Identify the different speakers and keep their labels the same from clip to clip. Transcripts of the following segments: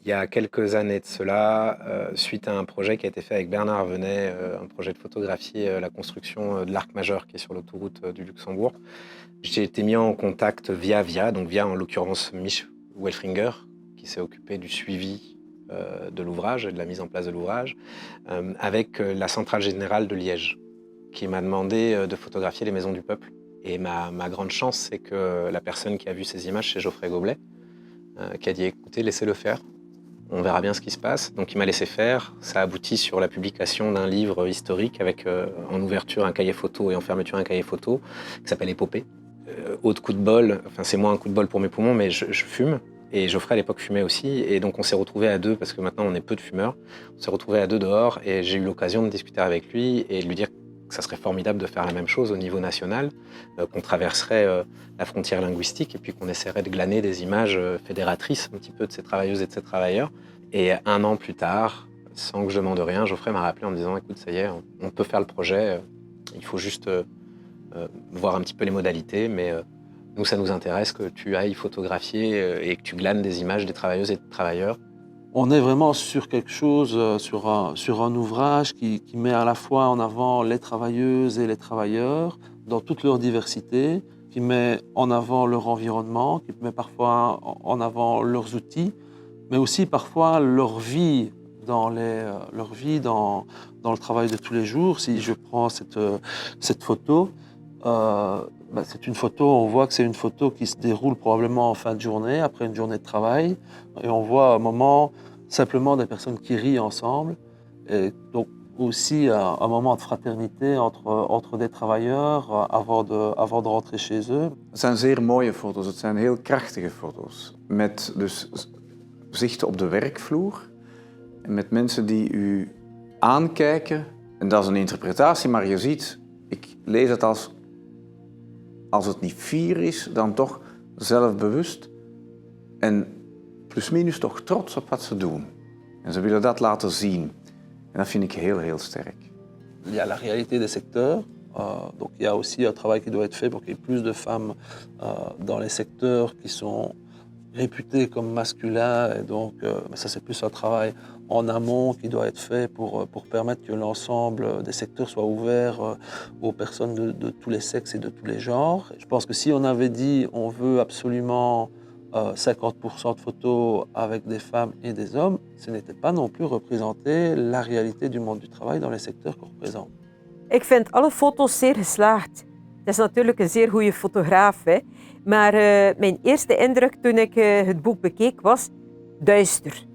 Speaker 1: il y a quelques années de cela, suite à un projet qui a été fait avec Bernard Venet, un projet de photographie, la construction de l'Arc Majeur qui est sur l'autoroute du Luxembourg. J'ai été mis en contact donc via en l'occurrence Mich Welfringer, qui s'est occupé du suivi de l'ouvrage et de la mise en place de l'ouvrage, avec la Centrale Générale de Liège, qui m'a demandé de photographier les maisons du peuple. Et ma grande chance, c'est que la personne qui a vu ces images, c'est Geoffrey Goblet, qui a dit « écoutez, laissez-le faire, on verra bien ce qui se passe ». Donc il m'a laissé faire, ça aboutit sur la publication d'un livre historique avec en ouverture un cahier photo et en fermeture un cahier photo, qui s'appelle Épopée. Autre coup de bol, enfin c'est moins un coup de bol pour mes poumons, mais je fume. Et Geoffrey à l'époque fumait aussi, et donc on s'est retrouvés à deux, parce que maintenant on est peu de fumeurs, on s'est retrouvés à deux dehors, et j'ai eu l'occasion de discuter avec lui et de lui dire que ça serait formidable de faire la même chose au niveau national, qu'on traverserait la frontière linguistique, et puis qu'on essaierait de glaner des images fédératrices un petit peu de ces travailleuses et de ces travailleurs. Et un an plus tard, sans que je demande rien, Geoffrey m'a rappelé en me disant « écoute, ça y est, on peut faire le projet, il faut juste voir un petit peu les modalités, mais nous, ça nous intéresse que tu ailles photographier et que tu glanes des images des travailleuses et des travailleurs. »
Speaker 2: On est vraiment sur quelque chose, sur un ouvrage qui met à la fois en avant les travailleuses et les travailleurs dans toute leur diversité, qui met en avant leur environnement, qui met parfois en avant leurs outils, mais aussi parfois leur vie dans le travail de tous les jours. Si je prends cette photo, c'est une photo, on voit que c'est une photo qui se déroule probablement en fin de journée, après une journée de travail. Et on voit un moment simplement des personnes qui rient ensemble. Et donc aussi un moment de fraternité entre des travailleurs avant de rentrer chez eux.
Speaker 3: Het zijn zeer mooie foto's, het zijn heel krachtige foto's. Met dus zicht op de werkvloer. En met mensen die u aankijken. En dat is een interpretatie, maar je ziet, ik lees het als het niet fier is, dan toch zelfbewust en plus minus toch trots op wat ze doen. En ze willen dat laten zien. En dat vind ik heel, heel sterk.
Speaker 2: Il y a la réalité des secteurs, donc il y a aussi un travail qui doit être fait pour qu'il y ait plus de femmes dans les secteurs qui sont réputés comme masculins, et donc ça c'est plus un travail en amont qui doit être fait pour permettre que l'ensemble des secteurs soit ouvert aux personnes de tous les sexes et de tous les genres. Je pense que si on avait dit on veut absolument 50% de photos avec des femmes et des hommes, ce n'était pas non plus représenter la réalité du monde du travail dans les secteurs qu'on représente.
Speaker 4: Ik vind alle foto's zeer geslaagd. Het is natuurlijk een zeer goede fotograaf, hè? Maar mijn eerste indruk toen ik het boek bekeek was duister.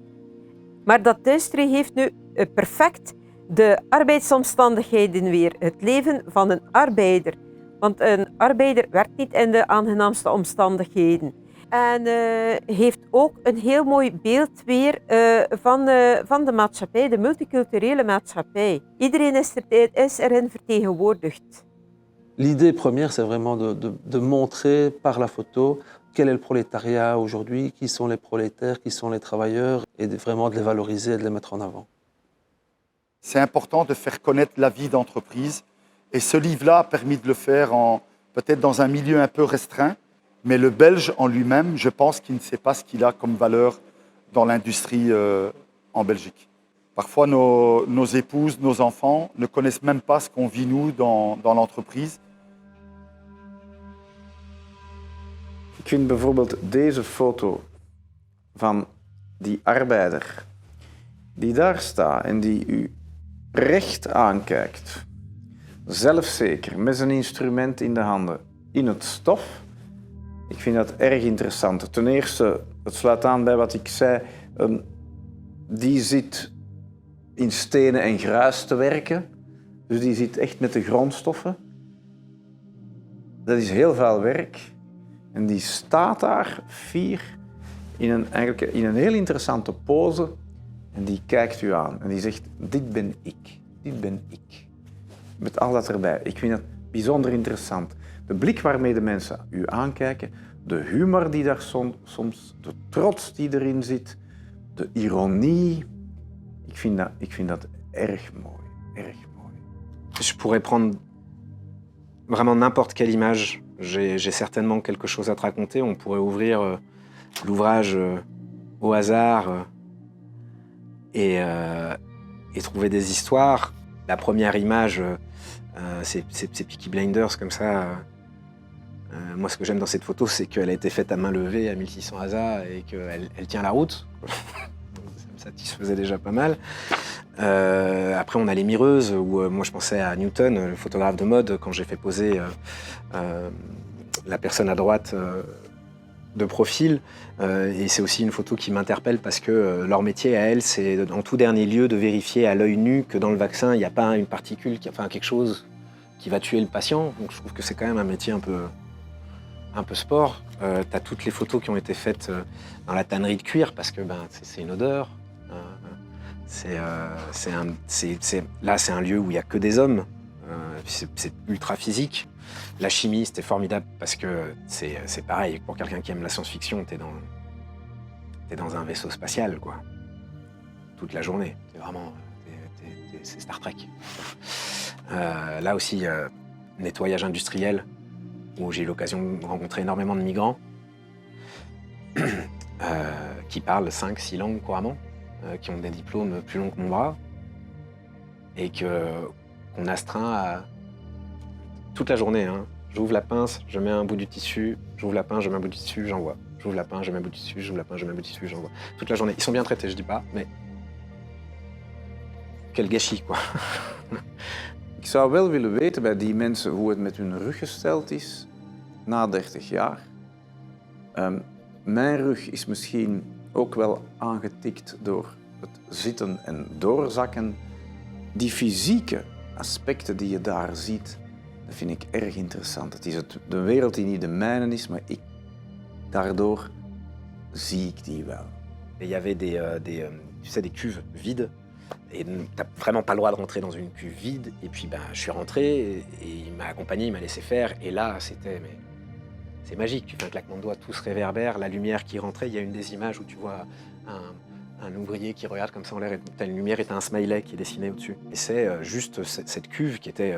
Speaker 4: Maar dat duistere heeft nu perfect de arbeidsomstandigheden weer, het leven van een arbeider. Want een arbeider werkt niet in de aangenaamste omstandigheden. En heeft ook een heel mooi beeld weer van de maatschappij, de multiculturele maatschappij. Iedereen is erin vertegenwoordigd.
Speaker 2: L'idée première, c'est vraiment de montrer par la photo quel est le prolétariat aujourd'hui, qui sont les prolétaires, qui sont les travailleurs, et vraiment de les valoriser et de les mettre en avant.
Speaker 5: C'est important de faire connaître la vie d'entreprise. Et ce livre-là a permis de le faire peut-être dans un milieu un peu restreint. Mais le Belge en lui-même, je pense qu'il ne sait pas ce qu'il a comme valeur dans l'industrie en Belgique. Parfois, nos épouses, nos enfants ne connaissent même pas ce qu'on vit nous dans l'entreprise.
Speaker 3: Ik vind bijvoorbeeld deze foto van die arbeider die daar staat en die u recht aankijkt, zelfzeker, met zijn instrument in de handen, in het stof. Ik vind dat erg interessant. Ten eerste, het sluit aan bij wat ik zei, die zit in stenen en gruis te werken. Dus die zit echt met de grondstoffen. Dat is heel veel werk. En die staat daar fier in een heel interessante pose. En die kijkt u aan en die zegt, dit ben ik, dit ben ik. Met al dat erbij. Ik vind dat bijzonder interessant. De blik waarmee de mensen u aankijken, de humor die daar soms, de trots die erin zit, de ironie. Ik vind dat erg mooi, erg mooi.
Speaker 1: Je pourrais prendre vraiment n'importe quelle image. J'ai certainement quelque chose à te raconter. On pourrait ouvrir l'ouvrage au hasard et trouver des histoires. La première image, c'est Peaky Blinders comme ça. Moi, ce que j'aime dans cette photo, c'est qu'elle a été faite à main levée à 1600 ASA et qu'elle tient la route. Ça me satisfaisait déjà pas mal. Après, on a les mireuses, où moi je pensais à Newton, le photographe de mode, quand j'ai fait poser la personne à droite de profil. Et c'est aussi une photo qui m'interpelle parce que leur métier à elles, c'est en tout dernier lieu de vérifier à l'œil nu que dans le vaccin, il n'y a pas une particule, quelque chose qui va tuer le patient. Donc je trouve que c'est quand même un métier un peu sport. Tu as toutes les photos qui ont été faites dans la tannerie de cuir parce que c'est une odeur. Là, c'est un lieu où il n'y a que des hommes. C'est ultra physique. La chimie, c'était formidable parce que c'est pareil. Pour quelqu'un qui aime la science-fiction, t'es dans un vaisseau spatial, quoi. Toute la journée. C'est Star Trek. Là aussi, nettoyage industriel, où j'ai eu l'occasion de rencontrer énormément de migrants qui parlent 5-6 langues couramment, qui ont des diplômes plus longs que mon bras et qu'on astreint à toute la journée. Hein. J'ouvre la pince, je mets un bout du tissu, j'ouvre la pince, je mets un bout du tissu, j'envoie. J'ouvre la pince, je mets un bout du tissu, j'ouvre la pince, je mets un bout du tissu, j'envoie. Toute la journée. Ils sont bien traités, je dis pas, mais quel gâchis, quoi.
Speaker 3: Ik zou wel willen weten bij die mensen hoe het met hun rug gesteld is na 30 jaar. Mijn rug is misschien ook wel aangetikt door het zitten en doorzakken. Die fysieke aspecten die je daar ziet, dat vind ik erg interessant. Het is de wereld die niet de mijne is, maar daardoor zie ik die wel.
Speaker 1: Et il y avait tu sais, des cuves vides. Et t'as vraiment pas le droit de rentrer dans une cuve vide. Et puis je suis rentré et il m'a accompagné, il m'a laissé faire. Et là, c'est magique. Tu fais un claquement de doigts, tout se réverbère, la lumière qui rentrait. Il y a une des images où tu vois un ouvrier qui regarde comme ça en l'air. T'as une lumière et t'as un smiley qui est dessiné au-dessus. Et c'est juste cette cuve qui était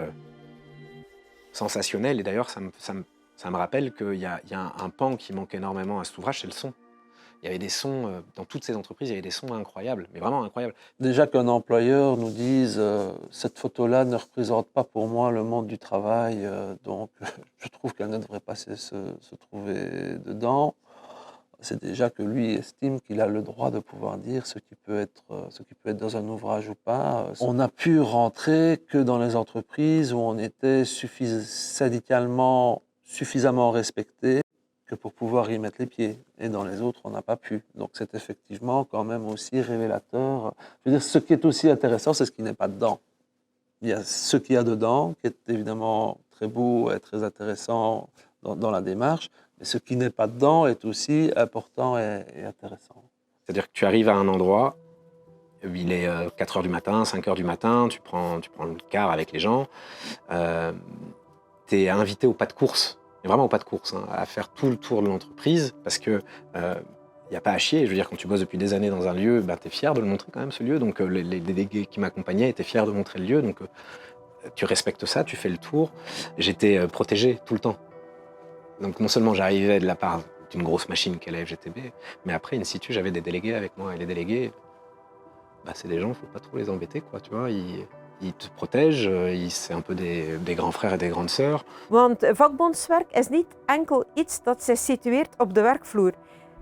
Speaker 1: sensationnelle. Et d'ailleurs, ça me rappelle qu'il y a un pan qui manque énormément à cet ouvrage, c'est le son. Il y avait des sons, dans toutes ces entreprises, il y avait des sons incroyables, mais vraiment incroyables.
Speaker 2: Déjà qu'un employeur nous dise cette photo-là ne représente pas pour moi le monde du travail, donc je trouve qu'elle ne devrait pas se trouver dedans. C'est déjà que lui estime qu'il a le droit de pouvoir dire ce qui peut être dans un ouvrage ou pas. On n'a pu rentrer que dans les entreprises où on était syndicalement suffisamment respecté que pour pouvoir y mettre les pieds. Et dans les autres, on n'a pas pu. Donc c'est effectivement quand même aussi révélateur. Je veux dire, ce qui est aussi intéressant, c'est ce qui n'est pas dedans. Il y a ce qu'il y a dedans, qui est évidemment très beau et très intéressant dans la démarche, mais ce qui n'est pas dedans est aussi important et intéressant.
Speaker 1: C'est-à-dire que tu arrives à un endroit, il est 4h du matin, 5h du matin, tu prends le car avec les gens, tu es invité au pas de course. Vraiment pas de course, hein, à faire tout le tour de l'entreprise parce que y a pas à chier. Je veux dire, quand tu bosses depuis des années dans un lieu, tu es fier de le montrer quand même, ce lieu. Donc les délégués qui m'accompagnaient étaient fiers de montrer le lieu. Donc tu respectes ça, tu fais le tour. J'étais protégé tout le temps. Donc non seulement j'arrivais de la part d'une grosse machine qu'est la FGTB, mais après, in situ, j'avais des délégués avec moi. Et les délégués, c'est des gens, faut pas trop les embêter, quoi, tu vois. Ils te protègent, c'est un peu des grands frères et des grandes sœurs.
Speaker 4: Want vakbondswerk is niet enkel iets dat zich situeert op de werkvloer.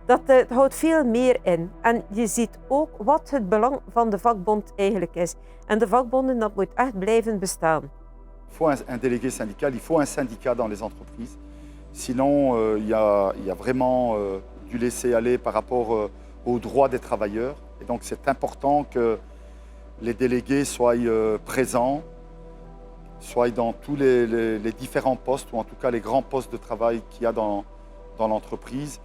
Speaker 4: Dat houdt veel meer in. En je ziet ook wat het belang van de vakbond eigenlijk is. En de vakbonden, dat moet echt blijven bestaan.
Speaker 5: Il faut un délégué syndical, il faut un syndicat dans les entreprises. Sinon, il y a vraiment du laisser-aller par rapport aux droits des travailleurs. Et donc c'est important que les délégués soient présents, soient dans tous les différents postes, ou en tout cas les grands postes de travail qu'il y a dans l'entreprise.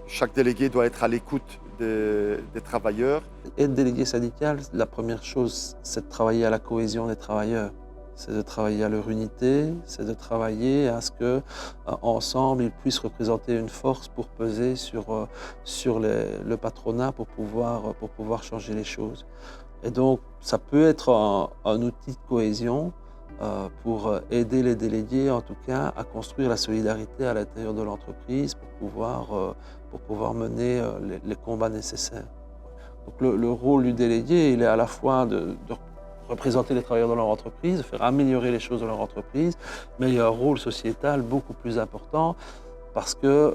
Speaker 5: Chaque délégué doit être à l'écoute des travailleurs.
Speaker 2: Être délégué syndical, la première chose, c'est de travailler à la cohésion des travailleurs. C'est de travailler à leur unité, c'est de travailler à ce qu'ensemble, ils puissent représenter une force pour peser sur le patronat pour pouvoir changer les choses. Et donc, ça peut être un outil de cohésion pour aider les délégués, en tout cas, à construire la solidarité à l'intérieur de l'entreprise pour pouvoir mener les combats nécessaires. Donc le rôle du délégué, il est à la fois de représenter les travailleurs dans leur entreprise, de faire améliorer les choses dans leur entreprise, mais il y a un rôle sociétal beaucoup plus important parce que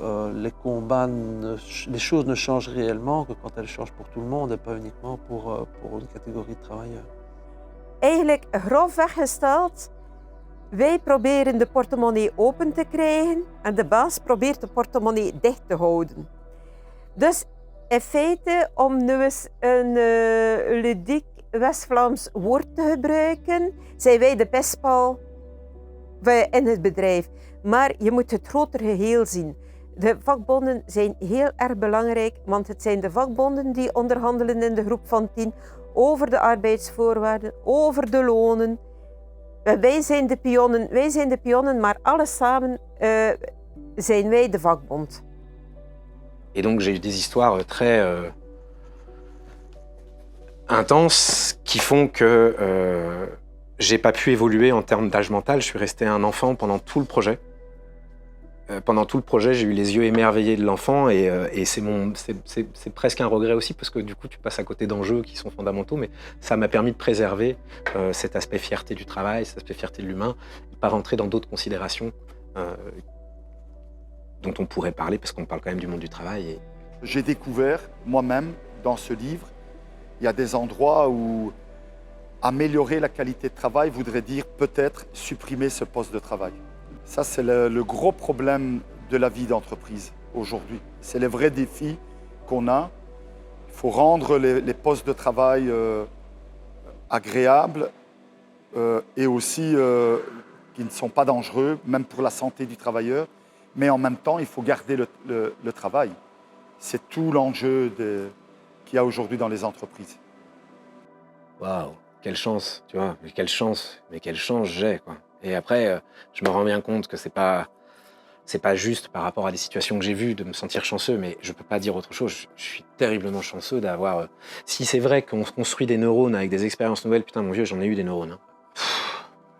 Speaker 2: les choses ne changent réellement que quand elles changent pour tout le monde et pas uniquement pour une catégorie de travailleurs.
Speaker 4: Eigenlijk grofweg gesteld, wij proberen de portemonnee open te krijgen en de baas probeert de portemonnee dicht te houden. Dus in feite, om nu eens een ludiek West-Vlaams woord te gebruiken, zijn wij de pestbal in het bedrijf. Maar je moet het grotere geheel zien. De vakbonden zijn heel erg belangrijk, want het zijn de vakbonden die onderhandelen in de groep van 10 over de arbeidsvoorwaarden, over de lonen. Wij zijn de pionnen, maar alles samen zijn wij de vakbond.
Speaker 1: Et donc j'ai eu des histoires très intenses qui font que j'ai pas pu évoluer en termes d'âge mental. Je suis resté un enfant pendant tout le projet. Pendant tout le projet, j'ai eu les yeux émerveillés de l'enfant et c'est presque un regret aussi parce que du coup, tu passes à côté d'enjeux qui sont fondamentaux, mais ça m'a permis de préserver cet aspect fierté du travail, cet aspect fierté de l'humain, et pas rentrer dans d'autres considérations dont on pourrait parler parce qu'on parle quand même du monde du travail.
Speaker 5: J'ai découvert moi-même dans ce livre, il y a des endroits où améliorer la qualité de travail voudrait dire peut-être supprimer ce poste de travail. Ça, c'est le gros problème de la vie d'entreprise aujourd'hui. C'est les vrais défis qu'on a. Il faut rendre les postes de travail agréables et aussi qui ne sont pas dangereux, même pour la santé du travailleur. Mais en même temps, il faut garder le travail. C'est tout l'enjeu qu'il y a aujourd'hui dans les entreprises.
Speaker 1: Waouh, quelle chance, tu vois, mais quelle chance j'ai, quoi. Et après, je me rends bien compte que c'est pas juste par rapport à des situations que j'ai vues de me sentir chanceux, mais je peux pas dire autre chose. Je suis terriblement chanceux d'avoir... Si c'est vrai qu'on construit des neurones avec des expériences nouvelles, putain mon vieux, j'en ai eu des neurones. Hein.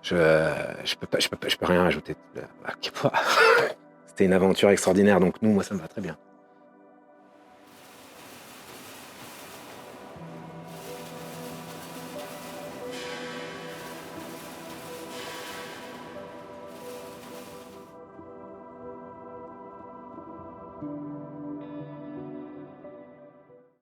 Speaker 1: Je peux rien rajouter. C'était une aventure extraordinaire, donc moi ça me va très bien.